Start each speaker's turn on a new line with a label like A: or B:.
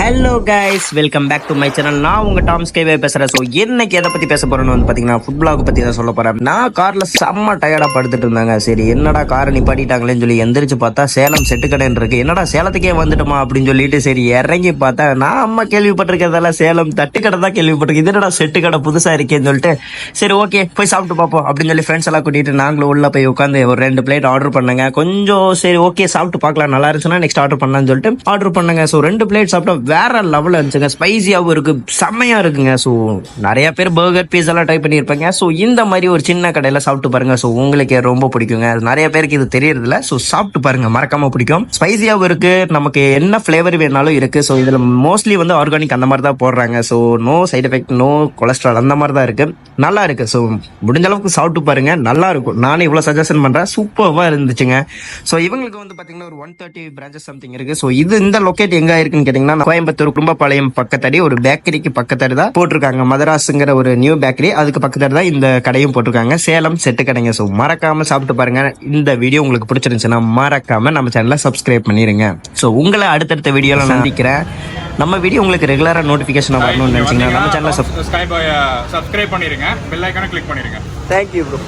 A: Hello guys, welcome back to my channel. நான் உங்க Tom skyway பேசுறேன். ஸோ இன்னைக்கு எதை பத்தி பேச போறேன்னு வந்து பாத்தீங்கன்னா ஃபுட் பிளாக் பத்தி தான் சொல்ல போறேன். நான் கார்ல செம்ம டயர்டா படுத்துட்டு இருந்தாங்க. சரி என்னடா காரை நிப்பாட்டிட்டாங்களேன்னு சொல்லி எந்திரிச்சு பார்த்தா சேலம் செட்டு கடைன்னு இருக்கு. என்னடா சேலத்துக்கே வந்துட்டோமா அப்படின்னு சொல்லிட்டு சரி இறங்கி பார்த்தா நான் அம்மா கேள்விப்பட்டிருக்கிறதால சேலம் தட்டுக்கடை தான் கேள்விப்பட்டிருக்கேன். இது என்னடா செட்டு கடை புதுசா இருக்கேன்னு சொல்லிட்டு சரி ஓகே போய் சாப்பிட்டு பார்ப்போம் அப்படின்னு சொல்லி ஃப்ரெண்ட்ஸ் எல்லாம் கூட்டிட்டு நாங்களும் உள்ள போய் உட்காந்து ஒரு 2 பிளேட் ஆர்டர் பண்ணங்க. கொஞ்சம் சரி ஓகே சாப்பிட்டு பார்க்கலாம், நல்லா இருந்துச்சுன்னா நெக்ஸ்ட் ஆர்டர் பண்ணலாம்னு சொல்லிட்டு ஆர்டர் பண்ணங்க. ஸோ 2 பிளேட் சாப்பிட்டா வேற லெவலில் இருந்துச்சுங்க. ஸ்பைசியாகவும் இருக்கு, செம்மையா இருக்குங்க. ஸோ நிறைய பேர் பர்கர் பீஸெல்லாம் ட்ரை பண்ணியிருப்பாங்க. ஸோ இந்த மாதிரி ஒரு சின்ன கடையில் சாப்பிட்டு பாருங்க. ஸோ உங்களுக்கு ரொம்ப பிடிக்குங்க. நிறைய பேருக்கு இது தெரியறதில்ல. ஸோ சாப்பிட்டு பாருங்க, மறக்காம பிடிக்கும். ஸ்பைசியாகவும் இருக்கு, நமக்கு என்ன ஃபிளேவர் வேணாலும் இருக்கு. ஸோ இதில் மோஸ்ட்லி வந்து ஆர்கானிக் அந்த மாதிரி தான் போடுறாங்க. So no side effect, no cholesterol அந்த மாதிரி தான் இருக்கு. நல்லா இருக்கு. ஸோ முடிஞ்ச அளவுக்கு சாப்பிட்டு பாருங்க, நல்லா இருக்கும். நானே இவ்வளோ சஜஷன் பண்றேன், சூப்பராக இருந்துச்சுங்க. ஸோ இவங்களுக்கு வந்து பார்த்தீங்கன்னா ஒரு 130 பிரான்ச்சஸ் சம்திங் இருக்கு. ஸோ இந்த லொக்கேட் எங்க இருக்குன்னு கேட்டீங்கன்னா கோயம்புத்தூர் குடும்பப்பாளையம் பக்கத்தடி ஒரு பேக்கரிக்கு பக்கத்தடி தான் போட்டிருக்காங்க. மதராசுங்கிற ஒரு நியூ பேக்கரி, அதுக்கு பக்கத்தடி தான் இந்த கடையும் போட்டிருக்காங்க. சேலம் செட்டு கடைங்க. ஸோ மறக்காம சாப்பிட்டு பாருங்க. இந்த வீடியோ உங்களுக்கு பிடிச்சிருந்துச்சுன்னா மறக்காம நம்ம சேனலை சப்ஸ்கிரைப் பண்ணிருங்க. ஸோ உங்களை அடுத்தடுத்த வீடியோல சந்திக்கிறேன். நம்ம வீடியோ உங்களுக்கு ரெகுலரா நோட்டிபிகேஷன் வரணும்னு நினைச்சீங்கன்னா நம்ம சேனலை
B: சப்ஸ்கிரைப் பண்ணிருங்க, பெல் ஐகானை கிளிக் பண்ணிருங்க.
A: Thank you bro.